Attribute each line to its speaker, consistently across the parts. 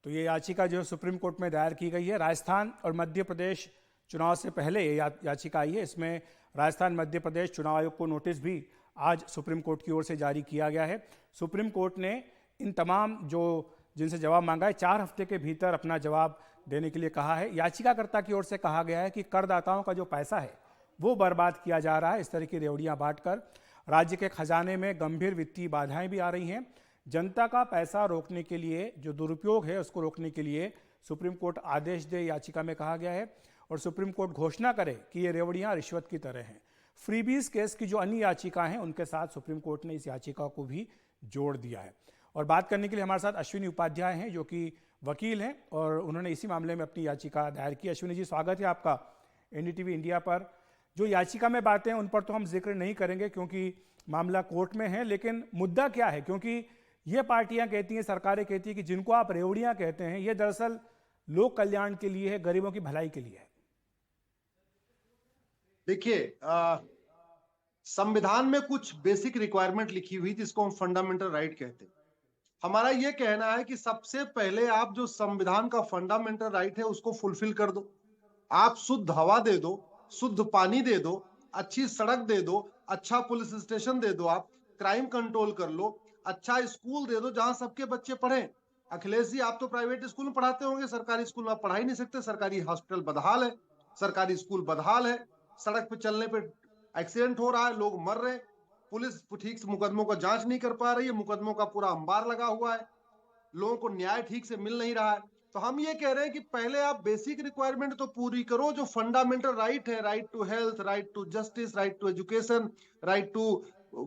Speaker 1: तो ये याचिका जो सुप्रीम कोर्ट में दायर की गई है, राजस्थान और मध्य प्रदेश चुनाव से पहले ये याचिका आई है। इसमें राजस्थान मध्य प्रदेश चुनाव आयोग को नोटिस भी आज सुप्रीम कोर्ट की ओर से जारी किया गया है। सुप्रीम कोर्ट ने इन तमाम जिनसे जवाब मांगा है 4 हफ्ते के भीतर अपना जवाब देने के लिए कहा है। याचिकाकर्ता की ओर से कहा गया है कि करदाताओं का जो पैसा है वो बर्बाद किया जा रहा है। इस तरह की रेवड़ियां बांटकर राज्य के खजाने में गंभीर वित्तीय बाधाएं भी आ रही हैं। जनता का पैसा रोकने के लिए, जो दुरुपयोग है उसको रोकने के लिए सुप्रीम कोर्ट आदेश दे, याचिका में कहा गया है। और सुप्रीम कोर्ट घोषणा करे कि ये रेवड़ियां रिश्वत की तरह हैं। फ्रीबीज केस की जो अन्य याचिका हैं उनके साथ सुप्रीम कोर्ट ने इस याचिका को भी जोड़ दिया है। और बात करने के लिए हमारे साथ अश्विनी उपाध्याय हैं, जो कि वकील हैं और उन्होंने इसी मामले में अपनी याचिका दायर की। अश्विनी जी, स्वागत है आपका एनडीटीवी इंडिया पर। जो याचिका में बातें हैं उन पर तो हम जिक्र नहीं करेंगे क्योंकि मामला कोर्ट में है, लेकिन मुद्दा क्या है? क्योंकि ये पार्टियां कहती हैं, सरकारें कहती हैं कि जिनको आप रेवड़ियां कहते हैं ये दरअसल लोक कल्याण के लिए है, गरीबों की भलाई के लिए है।
Speaker 2: देखिए, संविधान में कुछ बेसिक रिक्वायरमेंट लिखी हुई जिसको हम फंडामेंटल राइट कहते हैं। हमारा यह कहना है कि सबसे पहले आप जो संविधान का फंडामेंटल राइट है उसको फुलफिल कर दो। आप शुद्ध हवा दे दो, शुद्ध पानी दे दो, अच्छी सड़क दे दो, अच्छा पुलिस स्टेशन दे दो, आप क्राइम कंट्रोल कर लो, अच्छा स्कूल दे दो जहां सबके बच्चे पढ़े। अखिलेश जी, आप तो प्राइवेट स्कूल में पढ़ाते होंगे, सरकारी स्कूल में आप पढ़ा ही नहीं सकते। सरकारी हॉस्पिटल बदहाल है, सरकारी स्कूल बदहाल है, सड़क पे चलने पे एक्सीडेंट हो रहा है, लोग मर रहे हैं, पुलिस ठीक से मुकदमों का जांच नहीं कर पा रही है, मुकदमों का पूरा अंबार लगा हुआ है, लोगों को न्याय ठीक से मिल नहीं रहा है। तो हम ये कह रहे हैं कि पहले आप बेसिक रिक्वायरमेंट तो पूरी करो, जो फंडामेंटल राइट है, right to health, right to justice, right to education, right to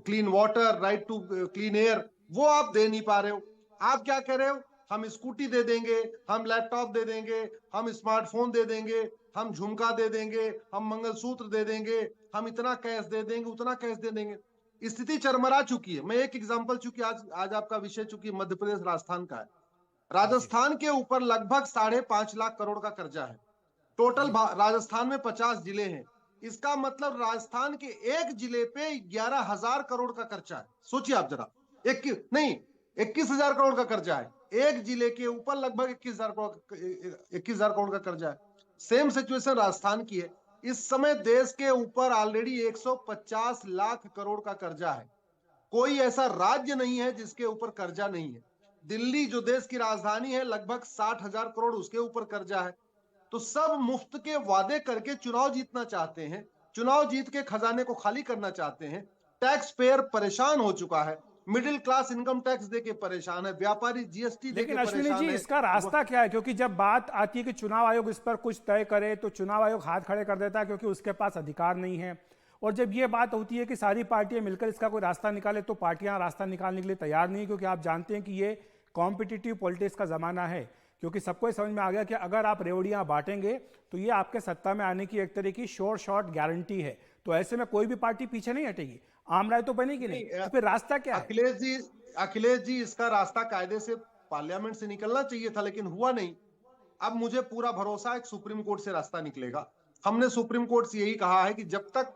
Speaker 2: clean water, right to clean air, वो आप दे नहीं पा रहे हो। आप क्या कह रहे हो? हम स्कूटी दे देंगे, हम लैपटॉप दे देंगे, हम स्मार्टफोन दे देंगे, हम झुमका दे देंगे, हम मंगलसूत्र दे देंगे, हम इतना कैश दे देंगे, उतना कैश दे देंगे। स्थिति चरमरा चुकी है। मैं एक एग्जांपल, चूंकि आज आपका विषय चूंकि मध्य प्रदेश राजस्थान का है, राजस्थान के ऊपर लगभग 5.5 लाख करोड़ का कर्जा है। टोटल राजस्थान में 50 जिले हैं। इसका मतलब राजस्थान के एक जिले पे 11,000 करोड़ का कर्जा है। सोचिए आप जरा, 21,000 करोड़ का कर्जा है एक जिले के ऊपर, लगभग 21,000 करोड़ का कर्जा है। सेम सिचुएशन राजस्थान की है। इस समय देश के ऊपर ऑलरेडी 150 लाख करोड़ का कर्जा है। कोई ऐसा राज्य नहीं है जिसके ऊपर कर्जा नहीं है। दिल्ली जो देश की राजधानी है, लगभग 60,000 करोड़ उसके ऊपर कर्जा है। तो सब मुफ्त के वादे करके चुनाव जीतना चाहते हैं, चुनाव जीत के खजाने को खाली करना चाहते हैं। टैक्स पेयर परेशान हो चुका है, मिडिल क्लास इनकम टैक्स देके परेशान है, व्यापारी जीएसटी देके परेशान है।
Speaker 1: लेकिन अश्विनी जी, इसका रास्ता क्या है? क्योंकि जब बात आती है कि चुनाव आयोग इस पर कुछ तय करे तो चुनाव आयोग हाथ खड़े कर देता है क्योंकि उसके पास अधिकार नहीं है। और जब ये बात होती है कि सारी पार्टियां मिलकर इसका कोई रास्ता निकाले तो पार्टियां रास्ता निकालने के लिए तैयार नहीं, क्योंकि आप जानते हैं कि ये कॉम्पिटिटिव पॉलिटिक्स का जमाना है। क्योंकि सबको समझ में आ गया कि अगर आप रेवड़ियां बांटेंगे तो ये आपके सत्ता में आने की एक तरह की श्योर शॉट गारंटी है। तो ऐसे में कोई भी पार्टी पीछे नहीं हटेगी, आम राय तो बनेगी नहीं। तो फिर रास्ता क्या है?
Speaker 2: अखिलेश जी, इसका रास्ता कायदे से पार्लियामेंट से निकलना चाहिए था, लेकिन हुआ नहीं। अब मुझे पूरा भरोसा है कि सुप्रीम कोर्ट से रास्ता निकलेगा। हमने सुप्रीम कोर्ट से यही कहा है कि जब तक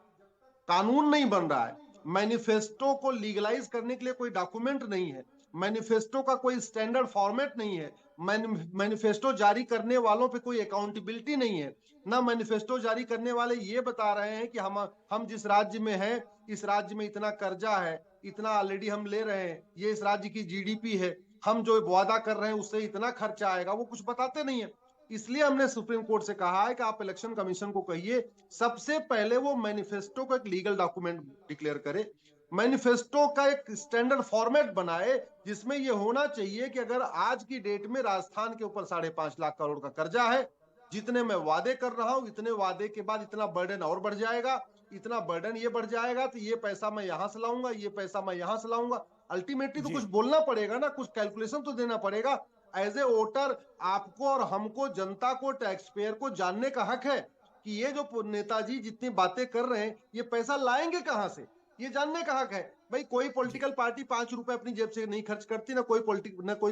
Speaker 2: कानून नहीं बन रहा है, मैनिफेस्टो को लीगलाइज करने के लिए कोई डॉक्यूमेंट नहीं है, मैनिफेस्टो का कोई स्टैंडर्ड फॉर्मेट नहीं है, मैनिफेस्टो जारी करने वालों पे कोई अकाउंटेबिलिटी नहीं है, ना मैनिफेस्टो जारी करने वाले ये बता रहे हैं कि हम जिस राज्य में हैं, इस राज्य में इतना कर्जा है, इतना ऑलरेडी हम ले रहे हैं, ये इस राज्य की जीडीपी है, हम जो वादा कर रहे हैं उससे इतना खर्चा आएगा, वो कुछ बताते नहीं है। इसलिए हमने सुप्रीम कोर्ट से कहा है कि आप इलेक्शन कमीशन को कहिए सबसे पहले वो मैनिफेस्टो को एक लीगल डॉक्यूमेंट डिक्लेयर करे, मैनिफेस्टो का एक स्टैंडर्ड फॉर्मेट बनाए जिसमें ये होना चाहिए कि अगर आज की डेट में राजस्थान के ऊपर 5.5 लाख करोड़ का कर्जा है, जितने मैं वादे कर रहा हूं, इतने वादे के बाद इतना बर्डन और बढ़ जाएगा, इतना बर्डन ये बढ़ जाएगा तो ये पैसा मैं यहां से लाऊंगा, ये पैसा मैं यहां से लाऊंगा। अल्टीमेटली तो कुछ बोलना पड़ेगा ना, कुछ कैलकुलेशन तो देना पड़ेगा। एज ए वोटर आपको और हमको, जनता को, टैक्स पेयर को जानने का हक है कि ये जो नेताजी जितनी बातें कर रहे हैं ये पैसा लाएंगे कहां से, ये जानने का हक है। भाई, कोई पॉलिटिकल पार्टी 5 रुपए अपनी जेब से नहीं खर्च करती, ना कोई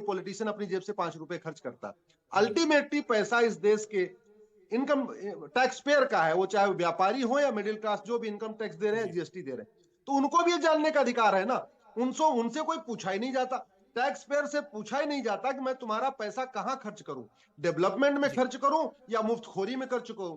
Speaker 2: पॉलिटिशियन अपनी जेब से 5 रुपए खर्च करता। अल्टीमेटली पैसा इस देश के इनकम टैक्स पेयर का है, वो चाहे व्यापारी हो या मिडिल क्लास, जो भी इनकम टैक्स दे रहे हैं, जीएसटी दे रहे हैं, तो उनको भी ये जानने का अधिकार है ना। उनसे कोई पूछा ही नहीं जाता। टैक्स पेयर से पूछा ही नहीं जाता कि मैं तुम्हारा पैसा कहां खर्च करूं, डेवलपमेंट में खर्च करूं या मुफ्तखोरी में खर्च करूं।